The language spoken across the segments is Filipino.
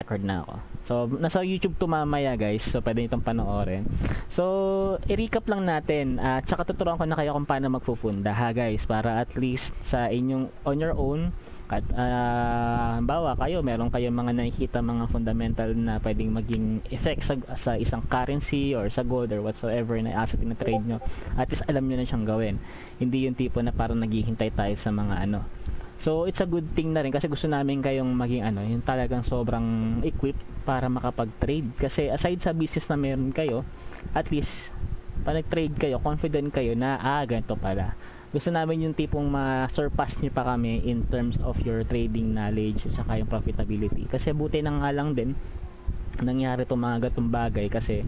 naka-record na ako. So, nasa YouTube to mamaya guys. So, pwede nyo itong panoorin. So, i-recap lang natin. Tsaka tuturuan ko na kayo kung paano magfufunda ha guys. Para at least sa inyong, on your own, at halimbawa kayo, meron kayong mga nakikita mga fundamental na pwedeng maging effect sa isang currency or sa gold or whatsoever na asset na trade nyo. At least alam nyo na siyang gawin. Hindi yung tipo na parang naghihintay tayo sa mga ano. So, it's a good thing na rin kasi gusto namin kayong maging ano, yung talagang sobrang equipped para makapag-trade. Kasi aside sa business na meron kayo, at least, pag nag-trade kayo, confident kayo na, ganito pala. Gusto namin yung tipong ma-surpass nyo pa kami in terms of your trading knowledge at saka yung profitability. Kasi buti na nga lang din, nangyari itong mga gatong bagay kasi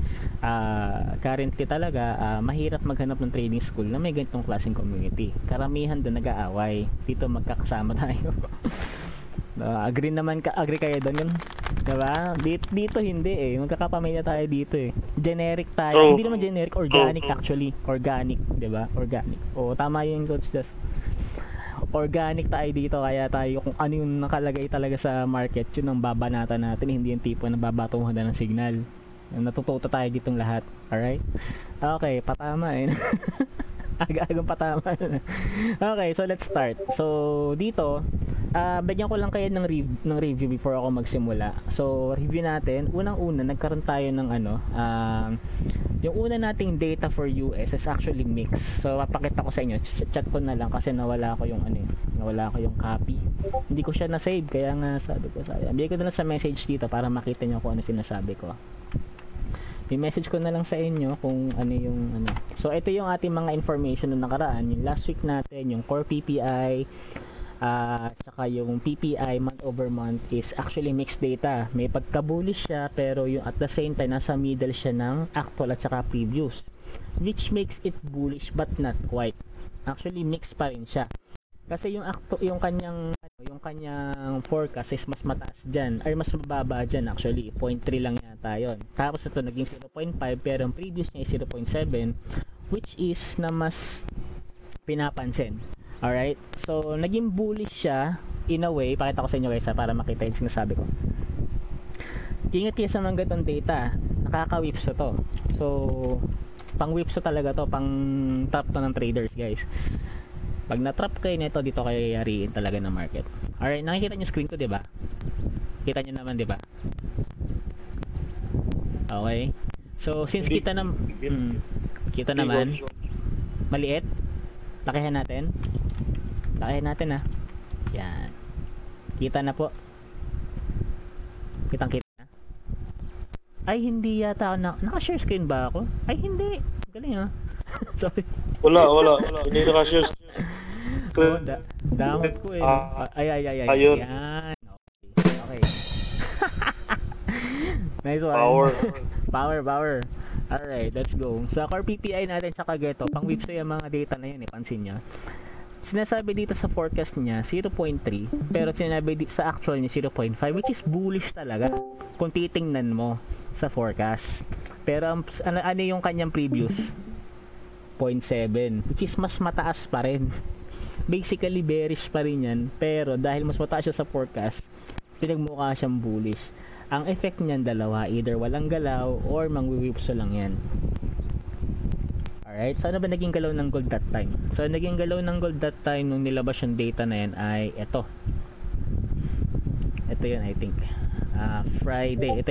currently talaga mahirap maghanap ng trading school na may ganitong klaseng community. Karamihan doon nag-aaway. Dito magkakasama tayo. Agree kayo doon yun? Diba? Dito hindi eh. Magkakapamilya tayo dito eh. Generic tayo. Hindi naman generic, organic actually. Organic, diba? Organic. O tama yun, Coach Just. Organic tayo dito, kaya tayo kung ano yung nakalagay talaga sa market, yun ang babanatan natin, hindi yung tipo na babatuhan na ng signal. Natututo tayo ditong lahat. Alright? Okay, patama eh. Aga-agang patama. Okay, so let's start. So dito, bigyan ko lang kayo ng review before ako magsimula. So review natin, unang-una nagkaroon tayo ng ano, yung una nating data for US is actually mixed. So papakita ko sa inyo, chat ko na lang kasi nawala ko yung ano, nawala ko yung copy. Hindi ko siya na-save kaya nga sabi ko sayang. Bigay ko na lang sa message dito para makita niyo kung ano sinasabi ko. I-message ko na lang sa inyo kung ano yung ano. So ito yung ating mga information na nakaraan, yung last week natin, yung core PPI, tsaka yung PPI month over month is actually mixed data. May pagka-bullish siya pero yung at the same time nasa middle siya ng actual at saka previous, which makes it bullish but not quite. Actually mixed pa rin siya. Kasi yung kanyang forecast is mas mataas diyan or mas mababa diyan actually. 0.3 lang yata yon. Tapos ito naging 0.5 pero ang previous niya is 0.7 which is na mas pinapansin. Alright? So, naging bullish siya in a way. Pakita ko sa inyo guys para makita yung sinasabi ko. Ingat kayo sa mga ganitong data. Nakaka-whipso to. So, pang-whipso talaga to. Pang-trap to ng traders guys. Pag na-trap kayo nito, dito kayo yariin talaga ng market. Alright, nakikita nyo screen ko, diba? Kita nyo naman, diba? Okay. So, since kita naman, maliit. Lakihan natin. Lakihan natin ha. Yan. Kita na po. Kitang-kita na. Ay, hindi yata ako naka-share screen ba ako? Ay, hindi. Galing ha. Sorry. Wala. Hindi naka-share screen. Damot ko eh. Ay. Ayun. Yan. Okay. Nice one. Power. Alright, let's go. Sa core PPI natin sa kageto, pang-whipso yung mga data na yun eh, pansin nyo. Sinasabi dito sa forecast niya 0.3, pero sinabi sa actual niya 0.5, which is bullish talaga kung titingnan mo sa forecast. Pero ano yung kanyang previous? 0.7, which is mas mataas pa rin. Basically bearish pa rin yan, pero dahil mas mataas siya sa forecast, pinagmukha siyang bullish. Ang effect niyan dalawa, either walang galaw or mangwiwipso lang yan. Alright, so ano ba naging galaw ng gold that time? So naging galaw ng gold that time nung nilabas yung data na yan ay ito yun I think Friday, ito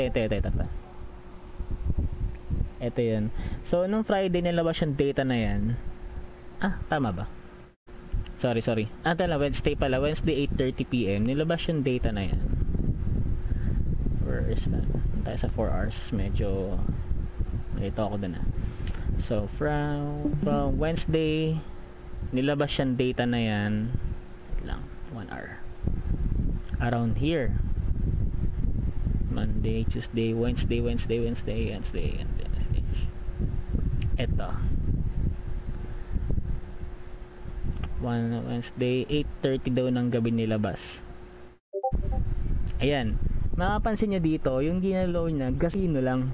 yun. So nung Friday nilabas yung data na yan, tama ba? Sorry Wednesday pala, Wednesday 8:30 PM nilabas yung data na yan. Where is that? Tayo sa 4 hours, medyo ito ako dun So from Wednesday nilabas yung data na yan. Wait lang, 1 hour around here. Monday, Tuesday, Wednesday. Ito Wednesday 8:30 daw ng gabi nilabas. Ayan, mapapansin nyo dito yung ginalaw niya casino lang.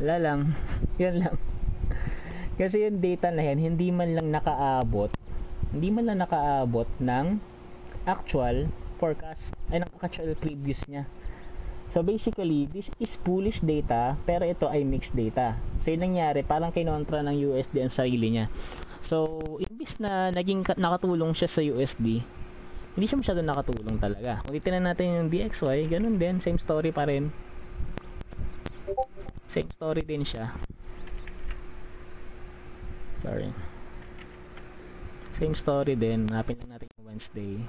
Wala lang. Yan lang. Kasi yung data na yan hindi man lang nakaabot ng actual forecast ay ng actual previous niya. So basically, this is bullish data, pero ito ay mixed data. So yun nangyari, parang kinontra ng USD ang sarili niya. So, imbis na naging nakatulong siya sa USD, hindi siya masyado nakatulong talaga. Kung titignan natin yung DXY, ganun din, same story pa rin. Same story din siya. Sorry. Same story din. Hanapin natin yung Wednesday.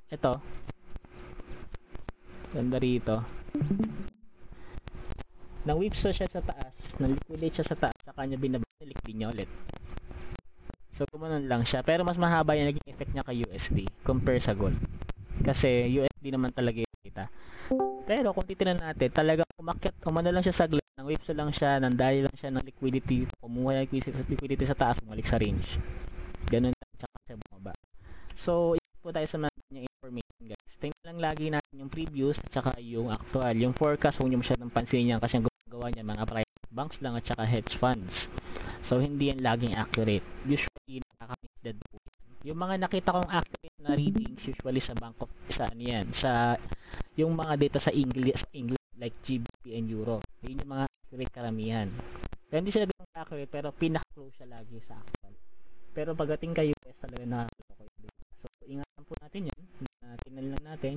Ito. Ganda rito. Nang-whipsaw siya sa taas. Nang-liquidate siya sa taas. Saka niya binabalik din niya ulit. So, kumanon lang siya. Pero mas mahaba yung naging effect niya kay USD compare sa gold. Kasi USD naman talaga yung data. Pero kung titignan natin, talaga umakyat. Umano lang siya saglit. Nang-whipsaw lang siya. Nandali lang siya ng liquidity. Kumuha yung liquidity sa taas. Bumalik sa range. Ganun lang. Tsaka siya bumaba. So, po tayo sa mga information guys. Tingnan lang lagi natin yung previous at saka yung actual. Yung forecast, huwag nyo masyadong pansinin yan kasi ang gumagawa niya mga private banks lang at saka hedge funds. So, hindi yan laging accurate. Usually, nakaka-mislead po yan. Yung mga nakita kong accurate na readings, usually sa Bank of, sa ano yan, sa, yung mga data sa English like GBP and Euro. Yun yung mga accurate karamihan. Pero hindi sila ganun accurate, pero pinaka-close siya lagi sa actual. Pero pagdating kay US talaga nakakaloko yung data. So, ingatan po natin yan. Tingnan lang natin,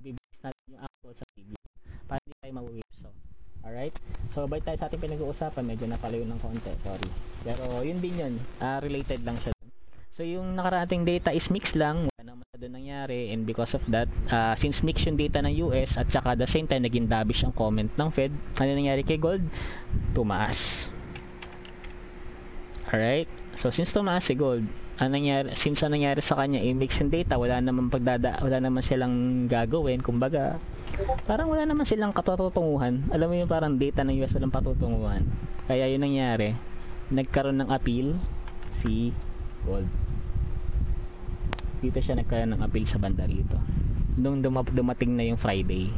bibigis natin yung actual sa previous para hindi tayo ma-whipsaw. Alright? So, balik tayo sa ating pinag-uusapan. Medyo napalayo ng konti. Sorry. Pero, yun din yun. Related lang siya. So, yung nakarating data is mixed lang. Wala naman na doon nangyari. And because of that, since mixed yung data ng US at saka the same time, naging dovish yung comment ng Fed, ano nangyari kay gold? Tumaas. Alright? So, since tumaas si gold, since nangyari sa kanya, mixed yung data, wala naman silang gagawin. Kumbaga, parang wala naman silang katutunguhan. Alam mo yung parang data ng US walang patutunguhan. Kaya yun nangyari, nagkaroon ng appeal si gold. Dito siya nagkaroon ng appeal sa banda rito. Nung dumating na yung Friday,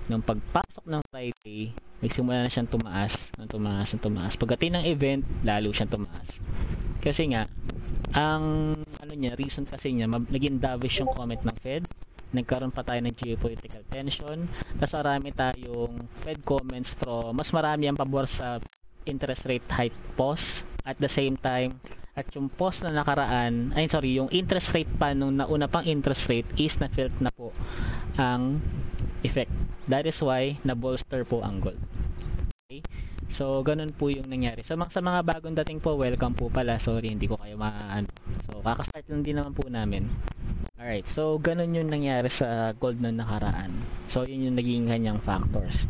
nung pagpasok ng Friday, nagsimula na siyang tumaas. Pagdating ng event, lalo siyang tumaas. Kasi nga, ang reason kasi niya, naging dovish yung comment ng Fed. Nagkaroon pa tayo ng geopolitical tension. Tapos marami tayong Fed comments mas marami ang pabor sa interest rate hike pause. At the same time, at yung pause na nakaraan, yung interest rate pa nung nauna pang interest rate is na-felt na po ang effect. That is why na-bolster po ang gold. Okay? So, ganun po yung nangyari. So, sa mga bagong dating po, welcome po pala. Sorry, hindi ko kayo So, kakastart lang din naman po namin. Alright, so ganun yung nangyari sa gold na nakaraan. So, yun yung naging kanyang factors.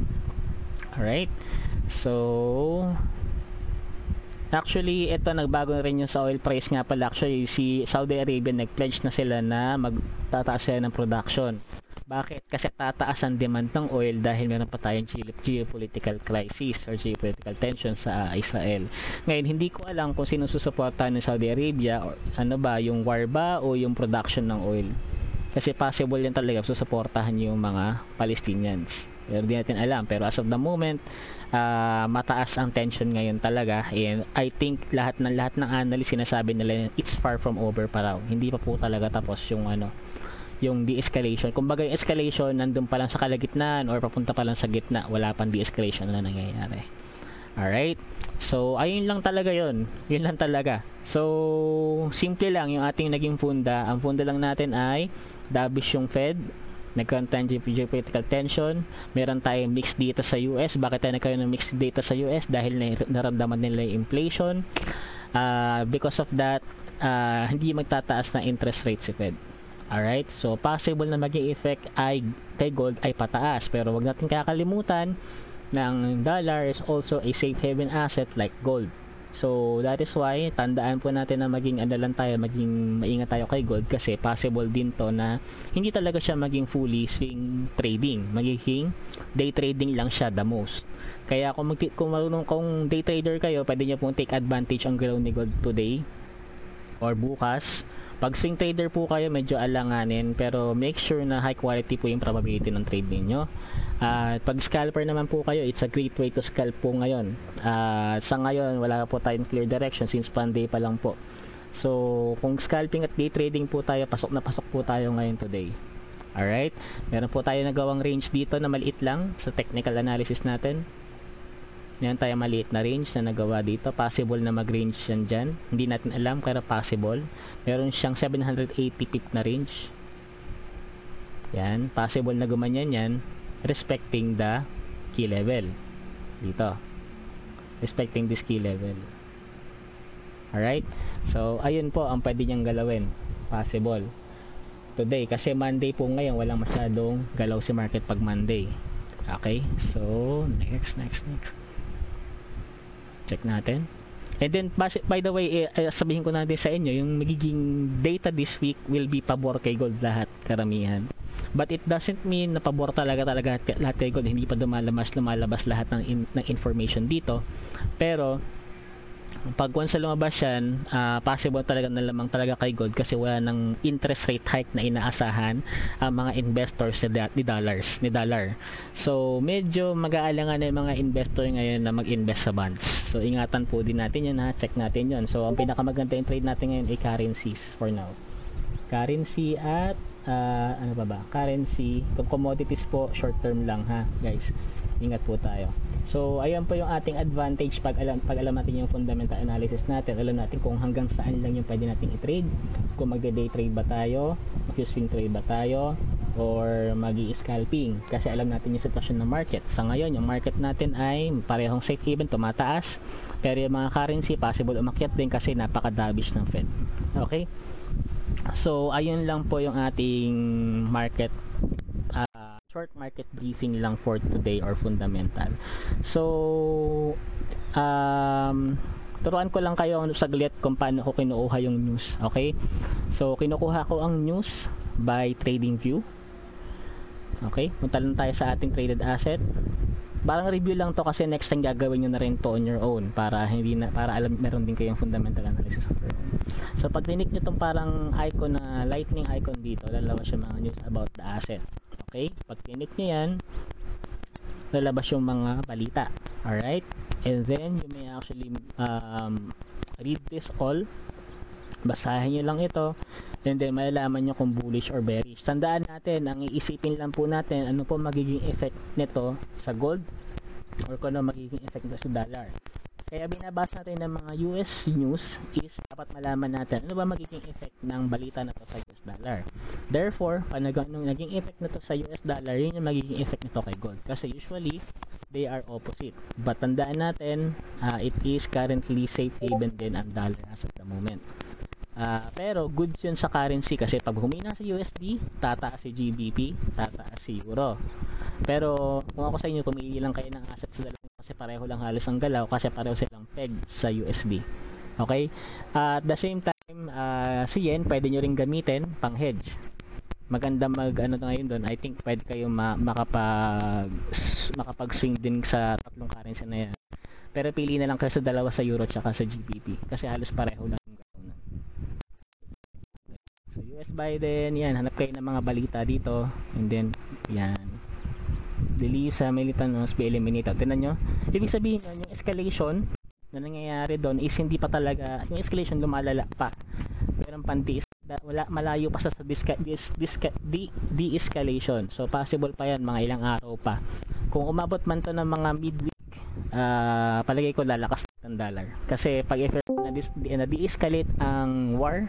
Alright, so actually, ito nagbago rin yung sa oil price nga pala. Actually, si Saudi Arabia nag-pledge na sila na magtataas sila ng production. Bakit? Kasi tataas ang demand ng oil dahil meron pa tayong geopolitical crisis or geopolitical tension sa Israel. Ngayon, hindi ko alam kung sino susuportahan ng Saudi Arabia or yung war ba o yung production ng oil. Kasi possible yan talaga susuportahan yung mga Palestinians. Pero di natin alam. Pero as of the moment, mataas ang tension ngayon talaga. And I think lahat ng analyst sinasabi nila it's far from over pa raw. Hindi pa po talaga tapos yung de-escalation. Kumbaga yung escalation nandun pa lang sa kalagitnaan or papunta pa lang sa gitna, wala pang de-escalation na nangyayari. Alright? So, ayun lang talaga yun. Yun lang talaga. So, simple lang yung ating naging funda. Ang funda lang natin ay dovish yung Fed, nagkaroon tayong geopolitical tension, meron tayong mixed data sa US. Bakit tayo nagkaroon ng mixed data sa US? Dahil naramdaman nila yung inflation. Because of that, hindi magtataas na interest rate si Fed. Alright, so possible na maging effect ay kay gold ay pataas, pero wag natin kakalimutan na ang dollar is also a safe haven asset like gold. So that is why tandaan po natin na maging maging maingat tayo kay gold kasi possible din to na hindi talaga siya maging fully swing trading, magiging day trading lang siya the most. Kaya kung marunong kung day trader kayo, pwede niyo pong take advantage ang galaw ni gold today or bukas. Pag swing trader po kayo, medyo alanganin, pero make sure na high quality po yung probability ng trade ninyo. Pag scalper naman po kayo, it's a great way to scalp po ngayon. Sa ngayon, wala po tayong clear direction since Monday pa lang po. So, kung scalping at day trading po tayo, pasok na pasok po tayo ngayon today. Alright? Meron po tayo nagawang range dito na maliit lang sa technical analysis natin. Meron tayo maliit na range na nagawa dito. Possible na mag-range yan dyan. Hindi natin alam, pero possible. Meron siyang 780 pip na range. Yan. Possible na gumanyan yan. Respecting the key level. Dito. Respecting this key level. Alright? So, ayun po ang pwede niyang galawin. Possible. Today, kasi Monday po ngayon, walang masyadong galaw si market pag Monday. Okay? So, next. Check natin. And then, by the way, sabihin ko natin sa inyo, yung magiging data this week will be pabor kay gold lahat, karamihan. But it doesn't mean na pabor talaga lahat kay gold. Hindi pa lumalabas lahat ng information dito. Pero, pag once lumabas yan, possible talaga na lamang talaga kay gold kasi wala ng interest rate hike na inaasahan ang mga investors ni dollar. So medyo mag-aalangan na yung mga investor ngayon na mag-invest sa bonds. So ingatan po din natin yan, ha, check natin yon. So ang pinakamaganda yung trade natin ngayon ay currencies for now. Currency at ano ba? Currency, kung commodities po short term lang, ha guys. Ingat po tayo. So, ayan po yung ating advantage pag alam natin yung fundamental analysis natin. Alam natin kung hanggang saan lang yung pwede nating i-trade. Kung magde-day trade ba tayo, mag-swing trade ba tayo, or magi-scalping. Kasi alam natin yung sitwasyon ng market. Sa ngayon, yung market natin ay parehong safe haven, tumataas. Pero yung mga currency, possible umakyat din kasi napaka-dovish ng Fed. Okay? So, ayun lang po yung ating market short market briefing lang for today or fundamental. So, turuan ko lang kayo saglit kung paano ko kinukuha yung news. Okay? So, kinukuha ko ang news by TradingView. Okay? Punta lang tayo sa ating traded asset. Parang review lang to kasi next time gagawin nyo na rin to on your own para alam meron din kayong fundamental analysis of your own. So, pag tinik nyo tong parang icon na lightning icon dito, lalabas yung mga news about the asset. Okay? Pag tinik nyo yan, lalabas yung mga balita. Alright? And then, you may actually read this all. Basahin nyo lang ito. And then, malalaman nyo kung bullish or bearish. Tandaan natin, ang iisipin lang po natin, ano po magiging effect nito sa gold or kung ano magiging effect nito sa dollar. Kaya binabasa natin ng mga US news is dapat malaman natin ano ba magiging effect ng balita na to sa US dollar. Therefore, pag naging effect na to sa US dollar, yun yung magiging effect nito kay gold. Kasi usually, they are opposite. But tandaan natin, it is currently safe haven din ang dollar as of the moment. Pero goods yun sa currency kasi pag humina sa USD, tataas si GBP, tataas si Euro. Pero kung ako sa inyo, pumili lang kayo ng asset sa dalawa kasi pareho lang halos ang galaw kasi pareho silang peg sa USD. Okay? At the same time, si yen pwede nyo rin gamitin pang hedge. Maganda ngayon doon. I think pwede kayo makapag-swing din sa tatlong currency na yan. Pero pili na lang kayo sa dalawa, sa Euro tsaka sa GBP kasi halos pareho lang ang galaw na. So US Biden, yan, hanap kayo ng mga balita dito and then yan, believe sa militant must be eliminated. Tingnan nyo, ibig sabihin yun, yung escalation na nangyayari doon is hindi pa talaga, yung escalation lumalala pa, pero pantis malayo pa sa de-escalation. So possible pa yan, mga ilang araw pa. Kung umabot man to ng mga midweek, palagay ko lalakas ng dollar kasi pag na de-escalate ang war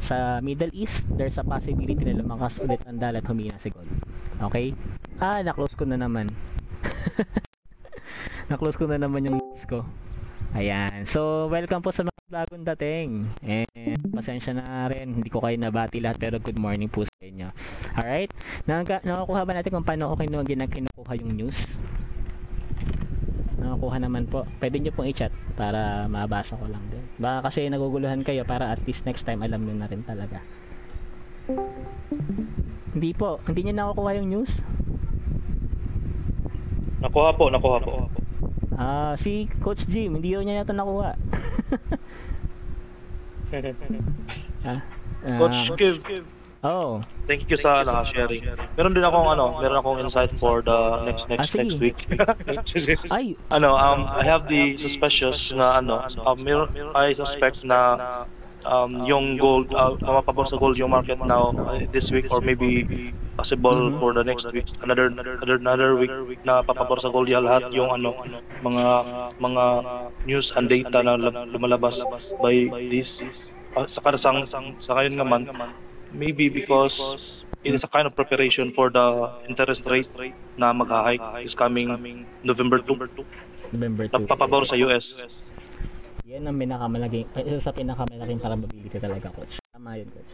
sa Middle East, there's a possibility na lumakas ulit ang dollar at humina si gold. Okay? Na-close ko na naman. Na-close ko na naman yung news ko. Ayan. So, welcome po sa mga bagong dating. And pasensya na rin, hindi ko kayo nabati lahat pero good morning po sa inyo. Alright? Nakakuha ba natin kung paano ko kinukuha yung news? Nakakuha naman po. Pwede nyo pong i-chat para mabasa ko lang din. Baka kasi naguguluhan kayo para at least next time alam nyo na rin talaga. Hindi po. Hindi nyo nakakuha yung news? Nakuha po. Si Coach Jim, hindi niya yata nakuha. Coach Kev. Oh. Thank you sa sharing. Meron akong insight for the next week. Ay, I have the suspicious na I suspect na yung gold, mapabor sa gold yung market now this week or maybe possible for the next week, another week na papabor sa gold yan lahat yung mga news and data na lumalabas by this sa ngayon naman maybe because it is a kind of preparation for the interest rate na mag-hike is coming November 2 November 2. napapabor sa US. Yan ang isa sa pinakamalaking probability talaga, coach. Tama yun, coach.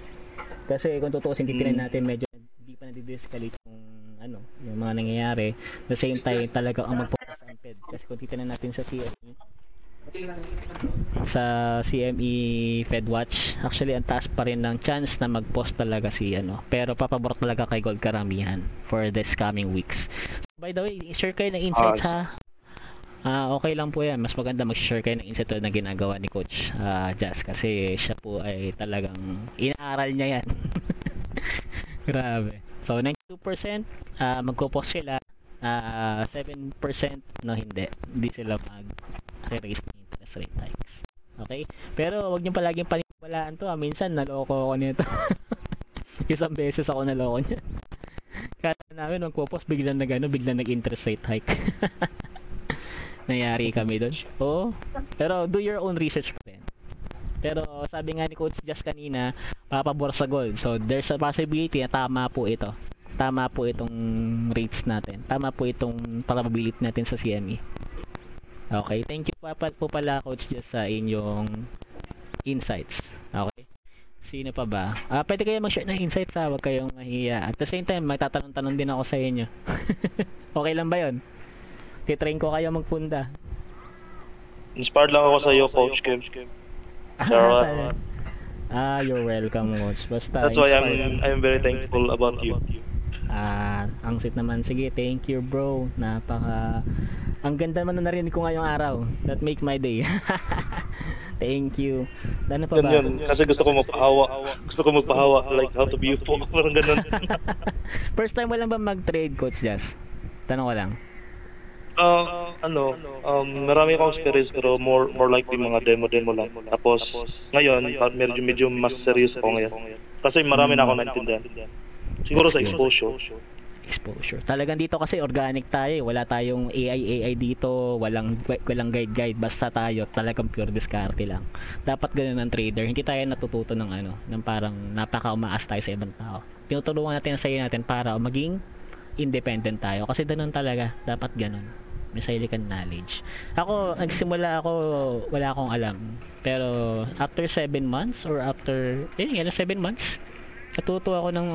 Kasi kung tutuusin, titignan natin medyo hindi pa nadi-escalate yung mga nangyayari. The same time talaga ang mag-focus sa Fed. Kasi kung titignan natin sa CME Fed Watch, actually ang taas pa rin ng chance na mag-post talaga pero papabor talaga kay gold karamihan for this coming weeks. By the way, share kayo ng insights ha. Okay lang po yan. Mas maganda mag-share kayo ng insight na ginagawa ni Coach Jazz kasi siya po ay talagang inaaral niya yan. Grabe. So 92% magpo-post sila, 7% no, hindi sila mag-raise ng interest rate hikes. Okay? Pero wag niyo palaging paniwalaan to. Minsan naloko ako nito. Isang beses ako naloko niya. Kaya namin magpo-post biglang nag-interest rate hike. Nangyari kami doon. Oo. Pero do your own research pa rin. Pero sabi nga ni Coach Just kanina, papabor sa gold. So there's a possibility na tama po ito. Tama po itong rates natin. Tama po itong probability natin sa CME. Okay. Thank you po pala Coach Just sa inyong insights. Okay. Sino pa ba? Pwede kayo mag-share ng insights ha. Huwag kayong mahiya. At the same time, magtatanong-tanong din ako sa inyo. Okay lang ba yun? Titrain ko kayo magpunda. Inspired lang ako sa iyo, Coach Kim. You're welcome, Coach. Basta that's why I'm very thankful about you. Ang sweet naman. Sige, thank you, bro. Ang ganda man na narinig ko ngayong araw. That make my day. Thank you. Ano pa ba? Yun. Kasi gusto ko magpahawa. Like how to be UFO. Parang ganun. First time mo lang ba mag-trade, Coach Jazz? Tanong ko lang. Marami akong experience pero more likely mga demo lang. Tapos ngayon medyo mas serious ako ngayon. Kasi marami na akong naintindihan. Siguro sa exposure. Talagang dito kasi organic tayo, wala tayong AI dito, walang guide, basta tayo talagang pure diskarte lang. Dapat ganoon ang trader, hindi tayo natututo ng parang napaka-umaas tayo sa ibang tao. Tinutulungan natin sa natin para maging independent tayo kasi ganoon talaga, dapat ganoon. May sarili kang knowledge. Nagsimula ako, wala akong alam. Pero after 7 months or after 7 months, natuto ako ng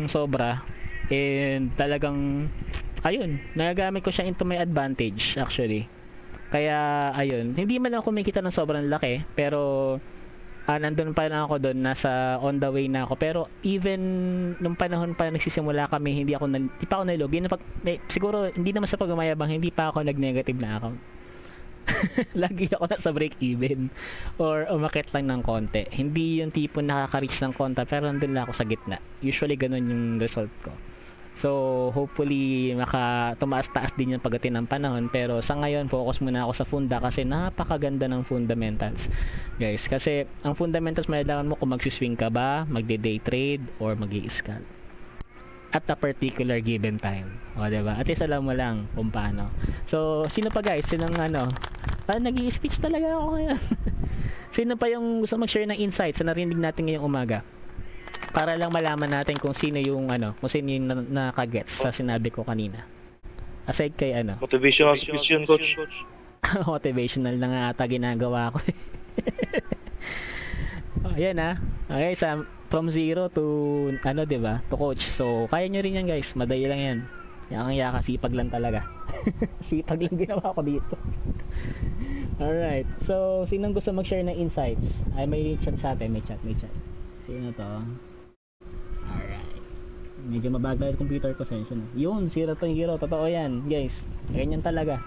sobra. And talagang nagagamit ko siya into my advantage actually. Kaya hindi man ako kumikita ng sobrang laki, pero nandun pa lang ako doon, nasa on the way na ako. Pero even nung panahon pa nagsisimula kami, hindi pa ako nalugi. Siguro hindi naman sa pagmayabang, hindi pa ako nag-negative na account. Lagi ako nasa break even or umakit lang ng konti. Hindi yung tipo nakaka-reach ng konta, pero nandun lang ako sa gitna. Usually ganun yung result ko. So hopefully tumaas-taas din yung pagdating ng panahon, pero sa ngayon focus muna ako sa funda kasi napakaganda ng fundamentals, guys. Kasi ang fundamentals, malalaman mo kung magsiswing ka ba, magde-day trade or mag-i-scalp at a particular given time. O diba? At least alam mo lang kung paano. So sino pa guys? Sinong nag-i-speech talaga ako ngayon. Sino pa yung gusto mag-share ng insights sa narinig natin ngayong umaga? Para lang malaman natin kung sino yung nakagets sa sinabi ko kanina. Aside kay motivational speech yun, Coach. Motivational na nga ata ginagawa ko. Ayan Okay, from 0 to diba? To Coach. So kaya nyo rin yan, guys. Madali lang yan. Yakang sipag lang talaga. Sipag lang ginawa ko dito. Alright. So sinong gusto mag-share ng insights? May chat sa atin. May chat. Sino to? Alright. Medyo mabagal yung computer ko, sensyo na. Yun, 0 to hero. Totoo yan, guys. Ganyan talaga.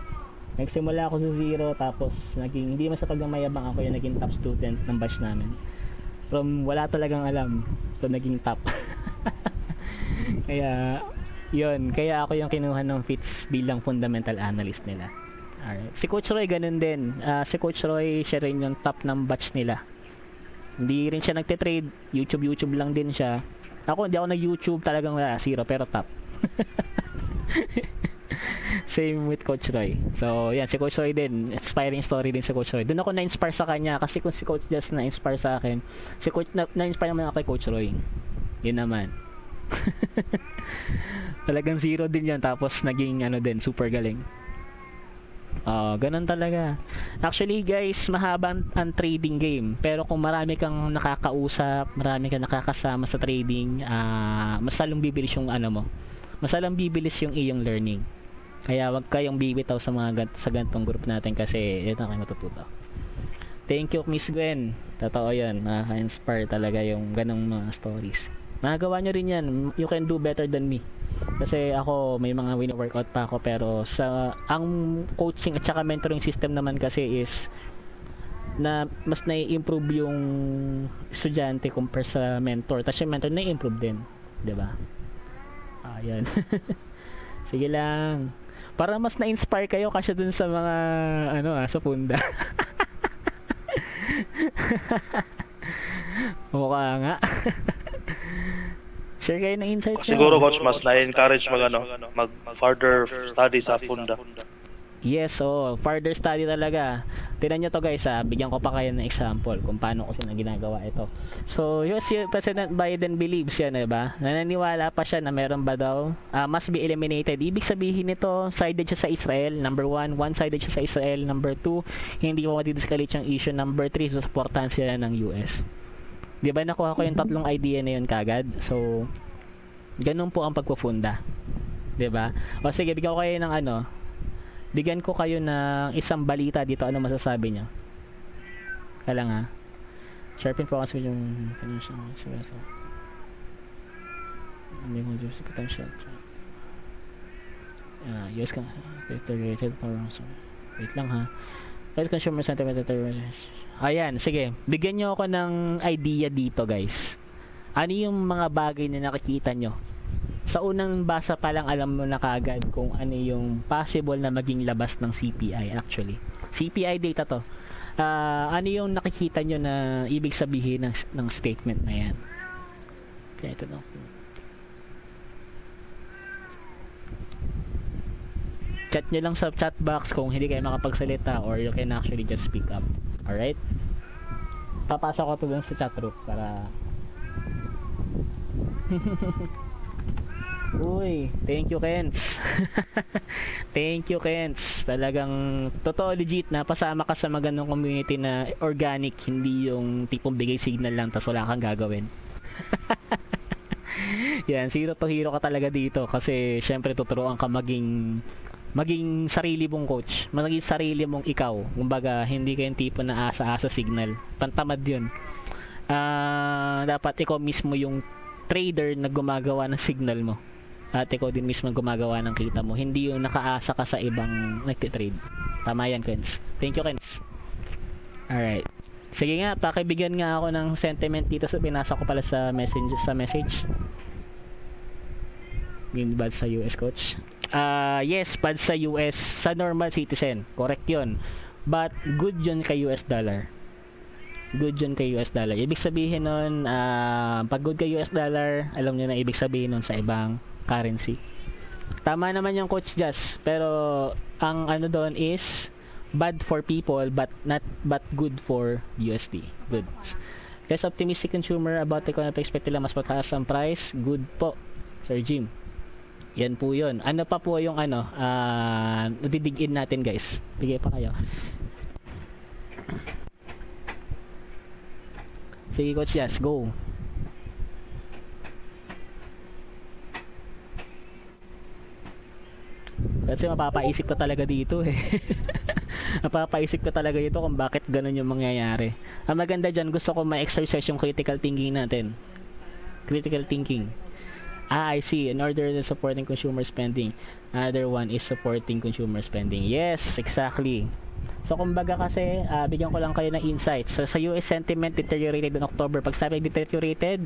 Nagsimula ako sa 0, tapos hindi man sa pagmamayabang, ako yung naging top student ng batch namin. From wala talagang alam, to naging top. Kaya ako yung kinuha ng Fitz bilang fundamental analyst nila. Alright. Si Coach Roy ganun din. Si Coach Roy, siya rin yung top ng batch nila. Hindi rin siya nagte-trade, YouTube lang din siya. Ako hindi ako nag-YouTube, talagang wala, zero pero top. Same with Coach Roy. So, yan, si Coach Roy din, inspiring story din si Coach Roy. Doon ako na-inspire sa kanya kasi kung si Coach Just na-inspire sa akin, si Coach na-inspire naman ako kay Coach Roy. Yun naman. Talagang zero din yan, tapos naging ano din, super galing. Ganun talaga. Actually guys, mahaba ang trading game. Pero kung marami kang nakakausap, marami kang nakakasama sa trading, mas lalong bibilis yung ano mo. Mas lalong bibilis yung iyong learning. Kaya wag kayong bibitaw sa sa gantong group natin kasi ito kayo matututo. Thank you Miss Gwen. Totoo yan. Nakaka-inspire talaga yung ganong mga stories. Magagawa nyo rin yan. You can do better than me. Kasi ako may mga wino-workout pa ako pero ang coaching at saka mentoring system naman kasi is na mas nai-improve yung estudyante compare sa mentor. Tapos yung mentor nai-improve din. Diba? Ayan. Sige lang. Para mas na-inspire kayo kasi dun sa mga sa Punda. Mukha nga. Share kayo ng insights. Siguro coach mas na-encourage mag further study sa Punda. Yes, further study talaga. Tingnan nyo to guys, bigyan ko pa kayo ng example kung paano ko ginagawa ito. So, US President Biden believes yan, diba? Nananiwala pa siya na meron ba daw must be eliminated. Ibig sabihin nito, sided siya sa Israel. Number 1, one-sided siya sa Israel. Number 2, hindi mo madidiskalit yung issue. Number 3, susuportahan sila ng US. Diba nakuha ko yung tatlong idea na yun kagad? So, ganun po ang pagpufunda. Diba? O sige, bigyan ko kayo ng bigyan ko kayo ng isang balita dito. Ano masasabi nyo? Kaya lang ha. Sharpen focus with yung financial potential. Yes ka. Wait lang ha. Let's consumer sentiment. Ayan, sige. Bigyan nyo ako ng idea dito guys. Ano yung mga bagay na nakikita nyo? Sa unang basa pa lang alam mo na kagad kung ano yung possible na maging labas ng CPI actually. CPI data to. Ano yung nakikita nyo na ibig sabihin ng statement na yan? Okay, ito na. Chat nyo lang sa chat box kung hindi kayo makapagsalita or you can actually just speak up. Alright? Papasok ko to dun sa chat room para Uy, thank you Kens. Thank you Kens. Talagang totoo legit na pasama ka sa magandang community na organic, hindi yung tipong bigay signal lang tas wala kang gagawin. Yan, zero to hero ka talaga dito kasi syempre tuturuan ka maging sarili mong coach, maging sarili mong ikaw. Kumbaga, hindi ka yung tipo na asa-asa signal. Pantamad yun. Dapat ikaw mismo yung trader na gumagawa ng signal mo. At ikaw din mismo gumagawa ng kita mo. Hindi yung nakaasa ka sa ibang nagtitrade. Tama yan, Kens. Thank you, Kens. Alright. Sige nga, pakibigyan nga ako ng sentiment dito. Binasa ko pala sa message. Hindi bad sa US, coach? Yes, bad sa US. Sa normal citizen. Correct yun. But, good yun kay US dollar. Good yun kay US dollar. Ibig sabihin nun, pag good kay US dollar, alam nyo na ibig sabihin nun sa ibang currency. Tama naman yung Coach Jazz, pero ang ano doon is bad for people but good for USD. Good. Less optimistic consumer about the economy, expect nila mas mataas ang price. Good po, Sir Jim. Yan po yun. Ano pa po yung nadidig in natin guys. Bigay pa kayo. Sige Coach Jazz, go. Kasi mapapaisip ka talaga dito Mapapaisip ka talaga dito kung bakit ganun yung mangyayari. Ang maganda dyan, gusto ko ma-exercise yung critical thinking natin. Critical thinking. I see. In order to supporting consumer spending. Another one is supporting consumer spending. Yes, exactly. So kumbaga kasi, bigyan ko lang kayo ng insights. So, sa US sentiment deteriorated in October. Pag sabi deteriorated,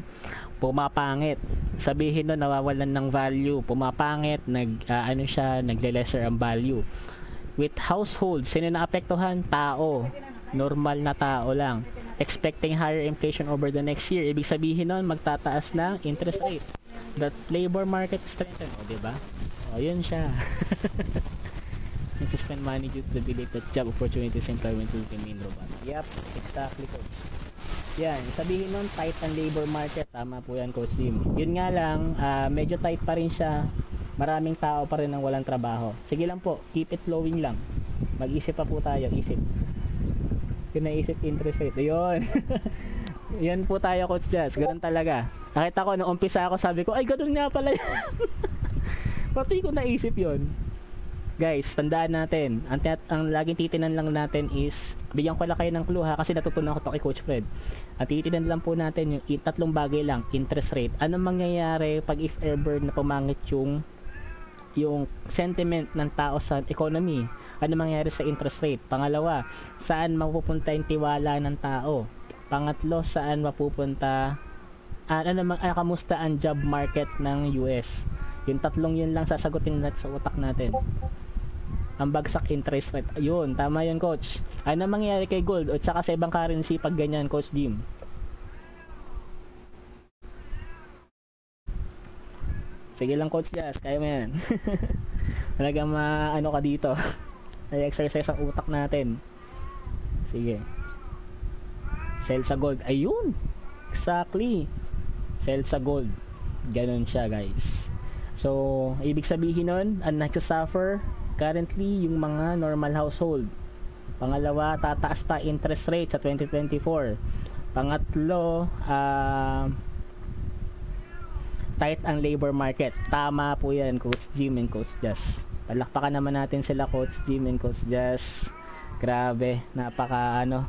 pumapangit. Sabihin nun, nawawalan ng value. Pumapangit, nagle-lesser ang value. With household, sino na apektuhan? Tao. Normal na tao lang. expecting higher inflation over the next year. Ibig sabihin nun, magtataas ng interest rate. That labor market strengthen. O, diba? O, yun siya. To spend money due to the belief that job opportunities and employment will remain robust. Yep, exactly, coach. Yan, sabihin nun, tight ang labor market. Tama po yan, Coach Jim. Yun nga lang, medyo tight pa rin siya. Maraming tao pa rin ang walang trabaho. Sige lang po, keep it flowing lang. Mag-isip pa po tayo, isip. Yun naisip, interest rate. Ayun. Yan po tayo, Coach Jazz. Ganun talaga. Nakita ko, nung umpisa ako, sabi ko, ay, ganun nga pala yan. Pati ko naisip yun. Guys, tandaan natin, ang laging titinan lang natin is, bigyan ko lang kayo ng clue ha, kasi natutunan ko to kay Coach Fred. At titinan lang po natin yung tatlong bagay lang, interest rate. Anong mangyayari pag if ever na pumangit yung sentiment ng tao sa economy? Ano mangyayari sa interest rate? Pangalawa, saan mapupunta yung tiwala ng tao? Pangatlo, saan mapupunta, kamusta ang job market ng US? Yung tatlong yun lang sasagutin natin sa utak natin. Ang bagsak interest rate. Ayun, tama yun, Coach. Ano mangyayari kay gold o tsaka sa ibang currency pag ganyan, Coach Jim? Sige lang, Coach Jazz. Kaya mo yan. Talagang ano ka dito. Ay exercise ang utak natin. Sige. Sell sa gold. Ayun! Exactly. Sell sa gold. Ganon siya, guys. So, ibig sabihin nun, ang nagsasuffer currently yung mga normal household. Pangalawa, tataas pa interest rate sa 2024. Pangatlo, tight ang labor market. Tama po yan, Coach Jim and Coach Jazz. Palakpakan naman natin sila, Coach Jim and Coach Jazz. Grabe, napaka ano.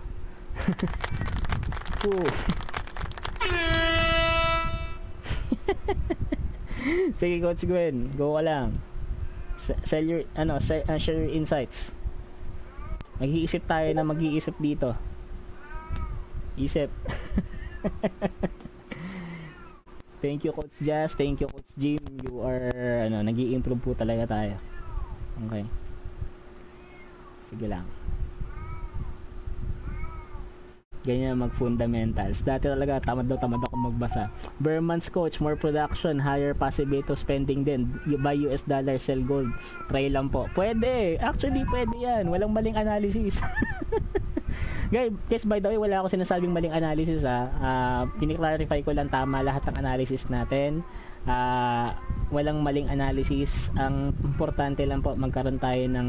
Sige, Coach Gwen, go ka lang. Share your insights. Mag-iisip tayo na mag-iisip dito. Isip. Thank you, Coach Jazz. Thank you, Coach Jim. You are, nag-i-improve po talaga tayo. Okay. Sige lang. Ganyan mag-fundamentals. Dati talaga tamad ako magbasa. Bare months, Coach, more production, higher possibility to spending din. You buy US dollar, sell gold. Try lang po. Pwede. Actually, pwede yan. Walang maling analysis. Guys, by the way, wala ako sinasabing maling analysis ha. Piniklarify ko lang tama lahat ng analysis natin. Walang maling analysis. Ang importante lang po, magkaroon tayo ng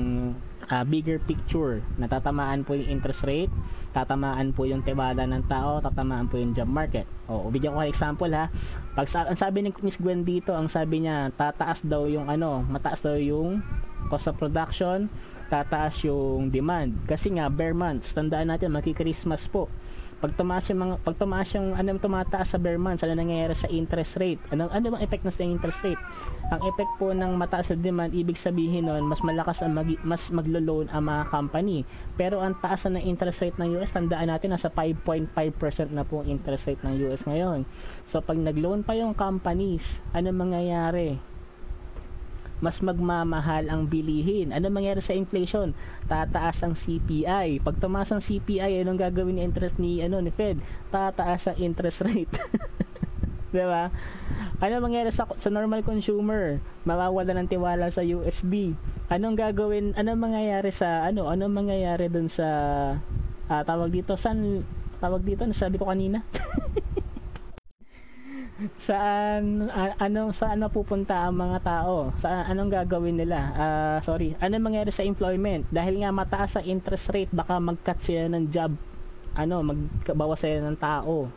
bigger picture. Natatamaan po yung interest rate, tatamaan po yung tiwala ng tao, tatamaan po yung job market. O, bigyan ko ng example ha. Ang sabi ni Miss Gwen dito, ang sabi niya, tataas daw yung mataas daw yung cost of production, tataas yung demand. Kasi nga, bare months, tandaan natin, maki-Christmas po. Pag tumataas yung tumataas sa bare months, ano nangyayari sa interest rate? Ano bang effect na sa interest rate? Ang effect po ng mataas na demand, ibig sabihin nun, mas malakas mas maglo-loan ang mga company. Pero ang taas na interest rate ng US, tandaan natin, nasa 5.5% na po ang interest rate ng US ngayon. So, pag nag-loan pa yung companies, ano mangyayari? Mas magmamahal ang bilihin. Ano mangyayari sa inflation? Tataas ang CPI. Pag tumaas ang CPI, anong gagawin ni interest ni Fed? Tataas ang interest rate. 'Di ba? Ano mangyayari sa normal consumer? Mawawala ng tiwala sa USB. Anong gagawin? Anong mangyayari dun sa tawag dito? Nasabi ko kanina. Saan mapupunta ang mga tao? Anong gagawin nila? Anong mangyayari sa employment? Dahil nga mataas sa interest rate, baka mag-cut sila ng job. Magbawas sila ng tao.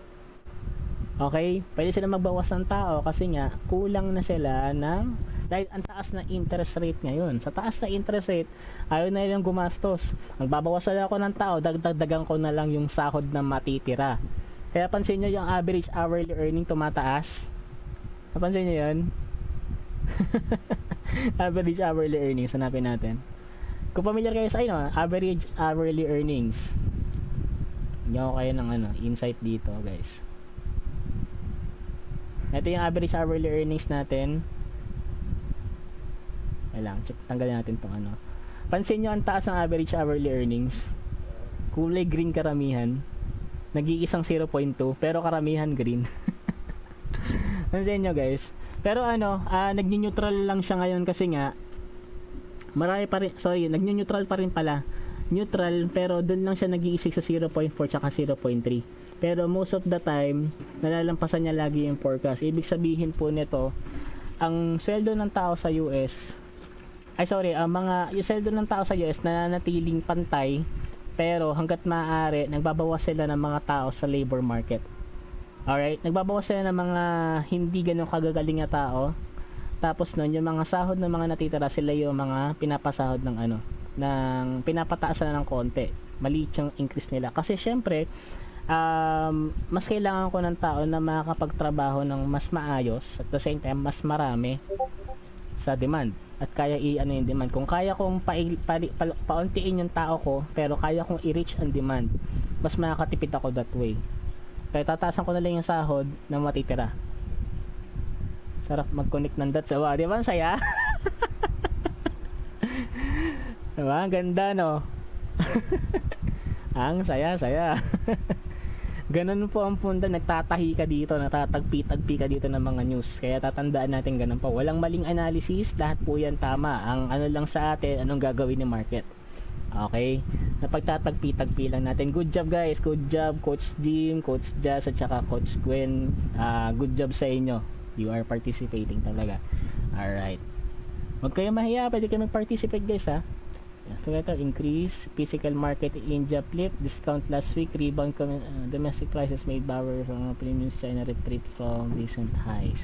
Okay? Pwede sila magbawas ng tao kasi nga kulang na sila dahil ang taas na interest rate ngayon. Sa taas na interest rate, ayaw na nilang gumastos. Magbabawas sila ako ng tao, dagdagan ko na lang yung sahod na matitira. Kaya pansin nyo yung average hourly earning tumataas. Napansin nyo yun? Average hourly earnings, hanapin natin. Kung familiar kayo sa average hourly earnings. Bigyan ko kayo ng insight dito, guys. Ito yung average hourly earnings natin. Tanggalin natin itong Pansin nyo ang taas ng average hourly earnings. Kulay green karamihan. nag-iisang 0.2 pero karamihan green. Ano sa inyo guys? Pero nag-neutral lang siya ngayon kasi nga marami pa rin, sorry, nag-neutral pa rin pala. Neutral pero doon lang siya nag-iisig sa 0.4 tsaka 0.3. Pero most of the time, nalalampasan niya lagi yung forecast. Ibig sabihin po nito, ang sweldo ng tao sa US, yung sweldo ng tao sa US nananatiling pantay, pero hanggat maaari, nagbabawas sila ng mga tao sa labor market. Alright, nagbabawas sila ng mga hindi ganun kagagaling na tao. Tapos nun, yung mga sahod ng mga natitira, sila yung mga pinapasahod ng pinapataasan na ng konti. Maliit yung increase nila. Kasi syempre, mas kailangan ko ng tao na makakapagtrabaho ng mas maayos, at the same time, mas marami sa demand. At kaya yung demand. Kung kaya kong pauntiin yung tao ko, pero kaya kong i-reach ang demand, mas makakatipid ako that way. Kaya tataasan ko na lang yung sahod na matitira. Sarap mag-connect ng dots. Wow, di ba ang saya? Diba? Ang ganda, no? Ang saya. Ganun po ang punta, nagtatahi ka dito, natatagpi-tagpi ka dito ng mga news. Kaya tatandaan natin ganun po. Walang maling analysis, lahat po yan tama. Ang ano lang sa atin, anong gagawin ni market. Okay? Napagtatagpi-tagpi lang natin. Good job guys, good job Coach Jim, Coach Jazz at saka Coach Gwen. Good job sa inyo. You are participating talaga. Alright. Huwag kayo mahiya, pwede kayo mag-participate guys ha. Together, increase, physical market in India flip, discount last week, rebound, domestic prices made borrower from premiums, China retreat from recent highs.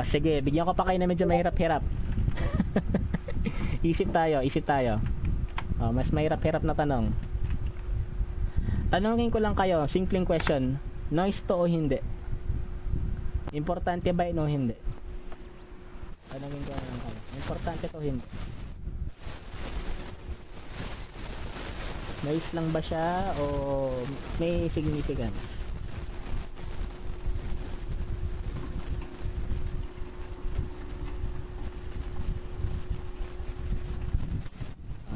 Sige, bigyan ko pa kayo na medyo mahirap-hirap. Isip tayo. Mas mahirap-hirap na tanong. Tanungin ko lang kayo, simpleng question, noise to o hindi? Importante ba o hindi? Tanungin ko lang kayo, importante to o hindi? Noise lang ba siya o may significance?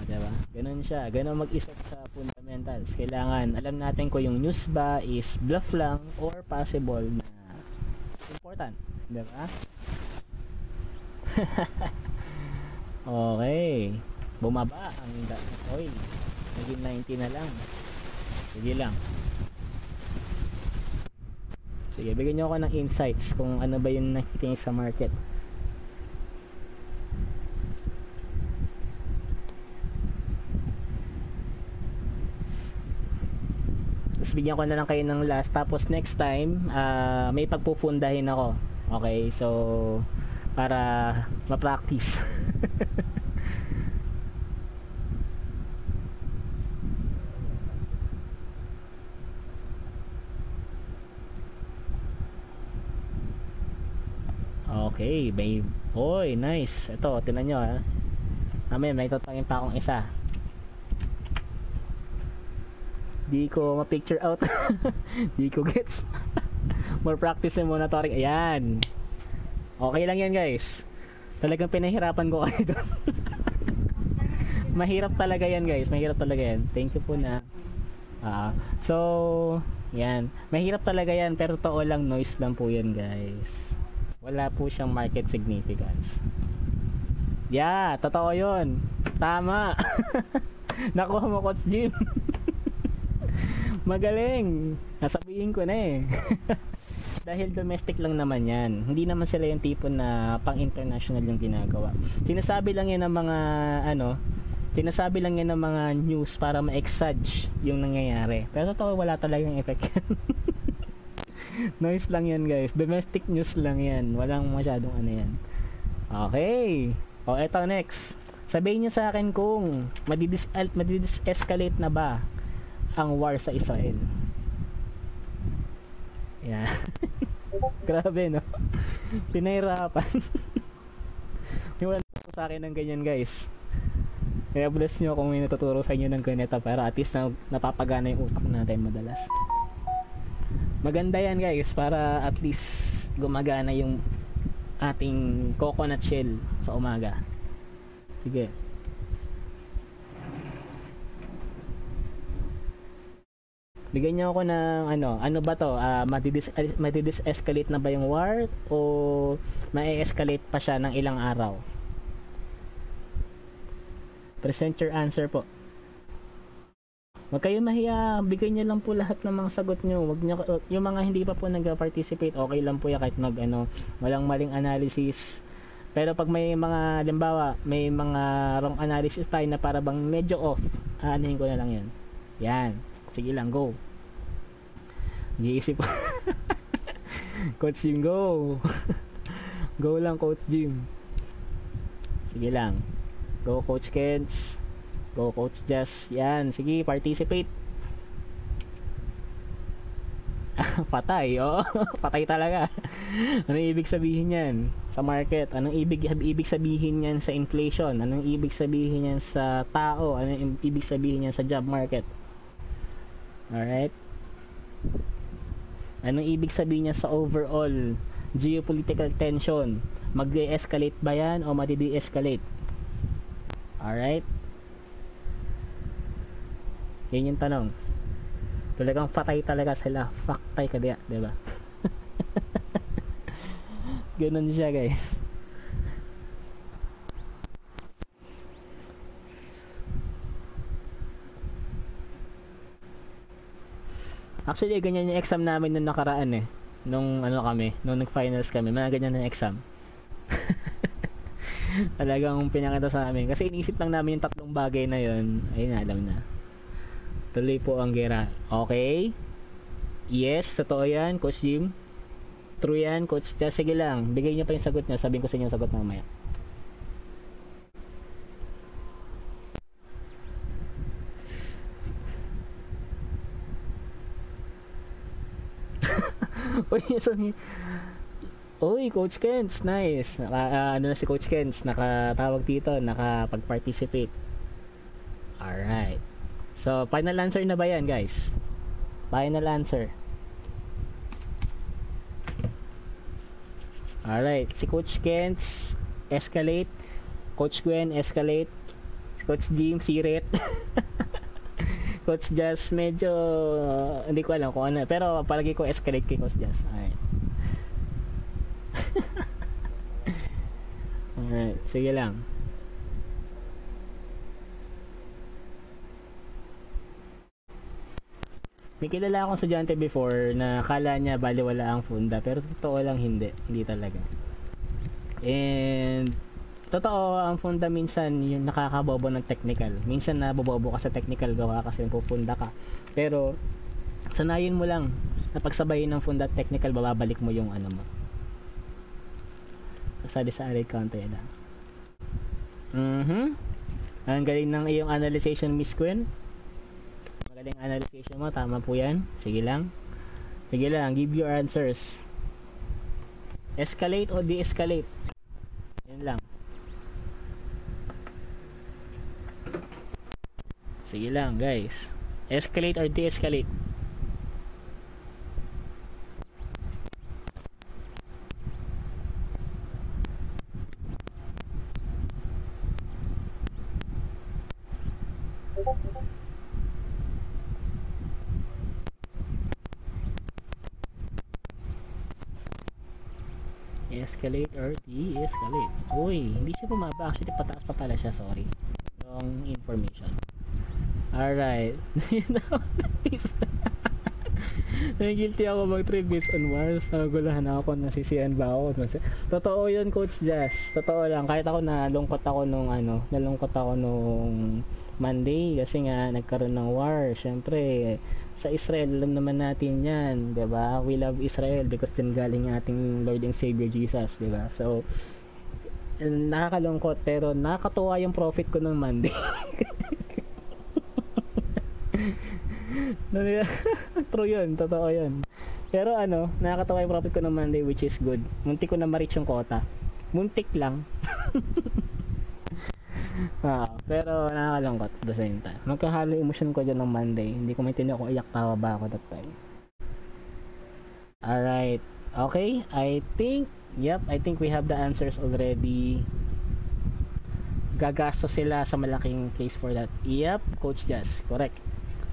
Diba? Ganun siya. Ganun mag-isip sa fundamentals. Kailangan alam natin kung yung news ba is bluff lang or possible na important. Diba? Okay. Bumaba ang oil. Naging 90 na lang. Sige lang. Sige, bigyan nyo ako ng insights kung ano ba yung nakikita nyo sa market. Tapos bigyan ko na lang kayo ng last. Tapos next time, may pagpupundahin ako. Okay, so para ma-practice. Okay, babe. Oy, nice. Ito, tinan nyo ha. May tutangin pa akong isa. Di ko ma-picture out. Di ko gets. More practice na muna, Torik. Ayan. Okay lang yan, guys. Talagang pinahirapan ko kayo doon. Mahirap talaga yan, guys. Mahirap talaga yan. Thank you po na. So, yan. Mahirap talaga yan, pero totoo lang, noise lang po yan, guys. Wala po siyang market significance. Yeah, totoo yun. Tama. Nakuha mo, Coach Jim. Magaling. Nasabihin ko na eh. Dahil domestic lang naman yan. Hindi naman sila yung tipo na pang-international yung ginagawa. Sinasabi lang yan ng mga sinasabi lang yan ng mga news para ma-exage yung nangyayari. Pero totoo, wala talagang effect yan. Noise lang yan guys. Domestic news lang yan. Walang masyadong ano yan. Okay. O eto next. Sabihin nyo sa akin kung madidis-escalate na ba ang war sa Israel. Yeah. Grabe no. Pinahirapan. Wala po sa akin ng ganyan guys. Kaya bless nyo kung may natuturo sa inyo ng ganito para at least napapagana yung utak natin madalas. Maganda yan guys para at least gumagana yung ating coconut shell sa umaga. Sige. Bigyan niyo ako ng ano ba to? Madidis-escalate na ba yung war o ma-escalate pa siya ng ilang araw? Present your answer po. Huwag kayo mahiya, bigay niyo lang po lahat ng mga sagot niyo. Wag niyo, yung mga hindi pa po nag-participate, okay lang po yan kahit walang maling analysis. Pero pag may mga, halimbawa, may mga wrong analysis tayo na para bang medyo off, anuhin ko na lang yan. Yan. Sige lang, go. Giisip. Coach Jim, go. Go lang, Coach Jim. Sige lang. Go, Coach Kens. Go, Coach Jess. Yan, sige, participate. Patay, oh. Patay talaga. Anong ibig sabihin yan sa market? Anong ibig sabihin yan sa inflation? Anong ibig sabihin yan sa tao? Anong ibig sabihin yan sa job market? Alright? Anong ibig sabihin niya sa overall geopolitical tension? Mag-de-escalate ba yan o madi-de-escalate? Alright? Yan yung tanong. Talagang fatay talaga sila. Faktay ka diya, diba? Ganun siya, guys. Actually, ganyan yung exam namin nung nakaraan eh. Nung nung nag-finals kami, mga ganyan na exam. Talagang pinakita sa amin. Kasi iniisip lang namin yung tatlong bagay na yun. Ayun na, alam na. Tuloy po ang gera. Okay? Yes, totoo yan, Coach Jim. True yan, Coach. Sige lang, bigay niyo pa yung sagot niya. Sabihin ko sa inyo yung sagot mamaya. Uy, Coach Kens, nice. Ano na si Coach Kens, nakatawag dito, nakapag-participate. Alright. So, final answer na ba yan, guys? Final answer. Alright, si Coach Kens, escalate. Coach Gwen, escalate. Coach Jim, sirit. Coach Jazz, medyo hindi ko alam kung ano, pero palagi ko escalate kay Coach Jazz. Alright. Alright, sige lang. May kilala akong estudyante before na akala niya baliwala ang funda, pero totoo lang hindi talaga. And totoo, ang funda minsan yung nakakabobo ng technical. Minsan nabobobo ka sa technical, gawa kasi pupunda ka. Pero sanayin mo lang na pagsabayin ng funda at technical, babalik mo yung ano mo. Kasali sa array counter lang. Ang galing ng iyong analyzation, Miss Gwen. Magaling analyzation mo, tama po yan. Sige lang. Sige lang, give your answers. Escalate o de-escalate? Yan lang. Sige lang, guys. Escalate or de-escalate? Escalate or de-escalate? Uy, hindi siya bumaba. Actually, pataas pa pala siya. Sorry. Wrong information. Alright. Nagigilty ako mag 3 bits on Mars. Nagulahan ako, nasisiyan ba ako? Totoo yun, Coach Jazz. Totoo lang. Kahit ako nalungkot ako nung Monday kasi nga nagkaroon ng war. Syempre, sa Israel, alam naman natin yan, diba? We love Israel because din galing yung ating Lord and Savior Jesus, diba? So, nakakalungkot pero nakakatuwa yung profit ko ng Monday. True yun, totoo yun. Pero nakakatawa yung profit ko ng Monday, which is good. Muntik ko na ma-reach yung quota. Muntik lang. Pero nakakalungkot at the same time. Magkahalo emotion ko dyan ng Monday. Hindi ko maintindihan kung iyak tawa ba ako that time. Alright. Okay, I think we have the answers already. Gagasto sila sa malaking case for that. Yep, Coach Jazz, correct.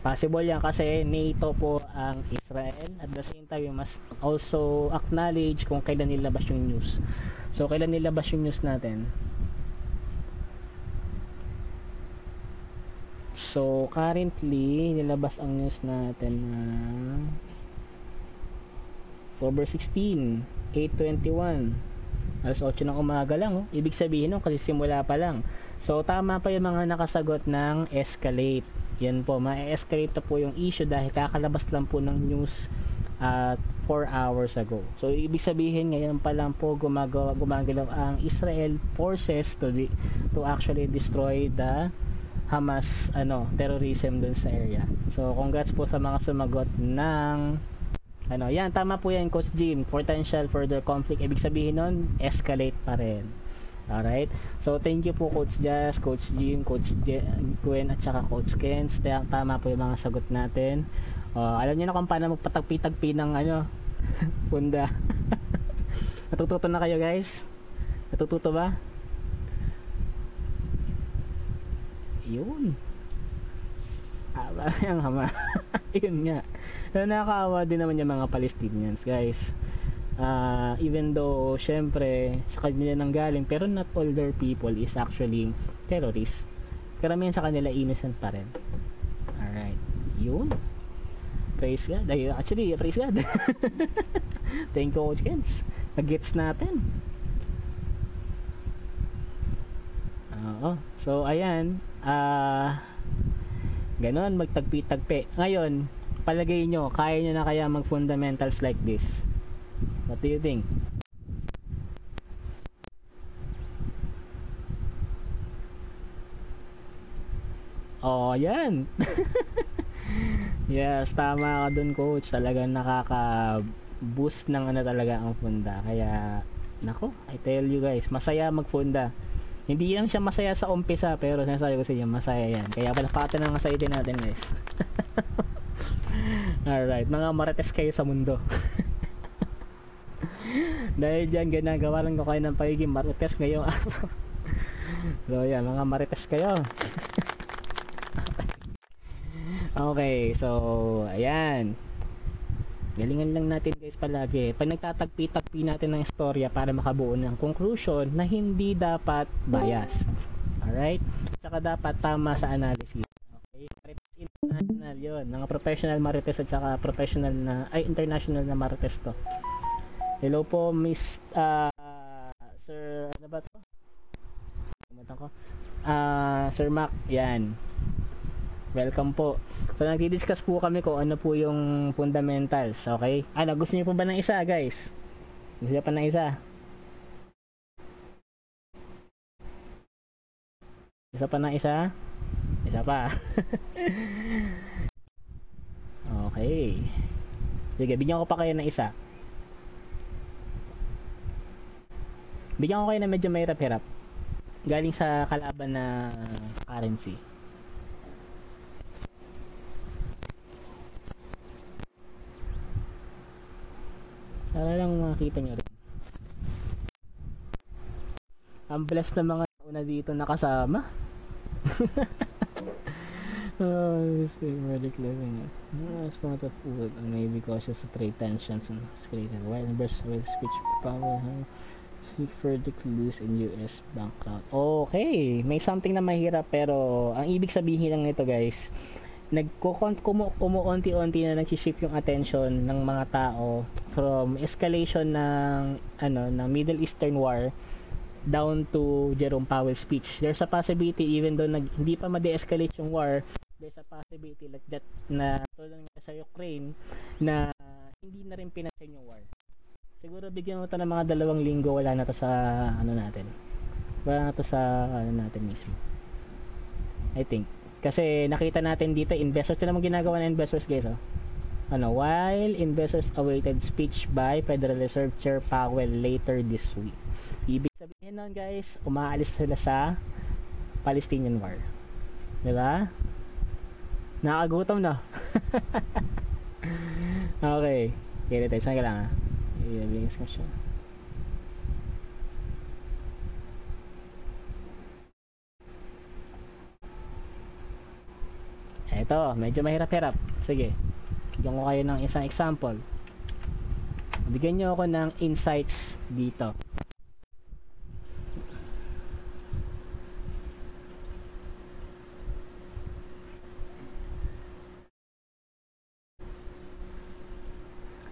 Possible yan kasi NATO po ang Israel. At the same time, you must also acknowledge kung kailan nilabas yung news. So, kailan nilabas yung news natin? So, currently, nilabas ang news natin na October 16, 8:21. Alas 8 ng umaga lang, oh. Ibig sabihin nun, kasi simula pa lang. So, tama pa yung mga nakasagot ng escalate. Yan po, ma-escalate na po yung issue dahil kakalabas lang po ng news at 4 hours ago. So, ibig sabihin ngayon pa lang po gumagalaw ang Israel forces to actually destroy the Hamas terrorism dun sa area. So, congrats po sa mga sumagot ng yan, tama po yan, Coach Jim. Potential further conflict. Ibig sabihin nun, escalate pa rin. Alright? So, thank you po Coach Jazz, Coach Jim, Coach Gwen, at saka Coach Kens. Tama po yung mga sagot natin. Alam niyo na kung paano magpatagpi-tagpi ng punda. Natututo na kayo, guys? Natututo ba? Yun. Yung hama. Yun nga. So, nakakaawa din naman yung mga Palestinians, guys. Even though syempre sa kanila nang galing, pero not all their people is actually terrorists. Karamihan sa kanila innocent pa rin. Alright, yun, praise God. Actually praise God. Thank you Coach Kens, nag-gets natin. So ayan, ganon, magtagpi-tagpi. Ngayon, palagay nyo, kaya nyo na kaya mag fundamentals like this? What do you think? Oh, yan. Yes, tama ka dun, Coach. Talagang nakaka-boost ng talaga ang funda. Kaya, nako, I tell you guys, masaya mag-funda. Hindi lang siya masaya sa umpisa, pero sinasabi ko sa inyo, masaya yan. Kaya palapatan ng excited natin, guys. Alright, mga marites kayo sa mundo. Dahil dyan, ginagawa lang ko kayo ng pagiging marites ngayong araw. So yan, mga marites kayo. Okay, so ayan, galingan lang natin guys palagi pag nagtatagpi-tagpi natin ng istorya para makabuo ng conclusion na hindi dapat bias. Alright, saka dapat tama sa analysis. Okay, marites international yun, mga professional marites at saka professional na, international na marites to. Hello po, Miss Sir, ano ba to? Kumatan ko. Sir Mac, yan. Welcome po. So, nagdi-discuss po kami kung ano po yung fundamentals, okay? Gusto niyo po ba ng isa, guys? Gusto niyo pa ng isa? Isa pa ng isa? Isa pa. Okay. Sige, bigyan ko pa kayo ng isa. Bigyan ko kayo na medyo may hirap-hirap. Galing sa kalaban na currency. Para lang makita nyo rin. Ang blessed na mga una dito nakasama. Medic living as part of food and may be cautious of trade tensions and escalated while numbers with speech power seek further clues in US bank cloud. Okay, may something na mahirap pero ang ibig sabihin lang nito guys, kumuunti-unti na nag-shift yung attention ng mga tao from escalation ng ng Middle Eastern war down to Jerome Powell's speech. There's a possibility even though hindi pa ma-de-escalate yung war, there's a possibility like that na tulad nga sa Ukraine na hindi na rin pinansin yung war. Siguro bigyan mo ito ng mga 2 linggo, wala na to sa natin. Wala na to sa natin mismo. I think. Kasi nakita natin dito, investors, ito naman ginagawa ng investors guys. While investors awaited speech by Federal Reserve Chair Powell later this week. Ibig sabihin nun guys, umaalis sila sa Palestinian war. Diba? Nakagutom na. Okay. Kaya tayo, saan ka lang i-links ko siya. Ito, medyo mahirap-hirap. Sige. Bigyan ko kayo ng isang example. Bigyan nyo ako ng insights dito.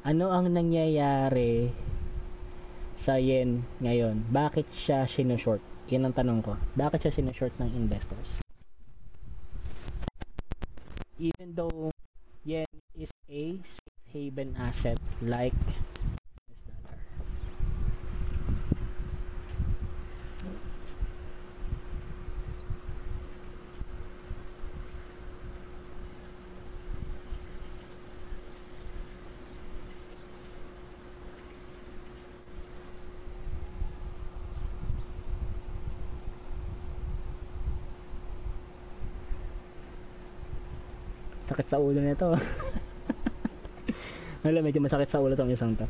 Ano ang nangyayari sa yen ngayon? Bakit siya sinushort? Yan ang tanong ko. Bakit siya sinushort ng investors? Even though yen is a safe haven asset like US dollar. Sakit sa ulo nito. Wala, medyo masakit sa ulo tong isang to.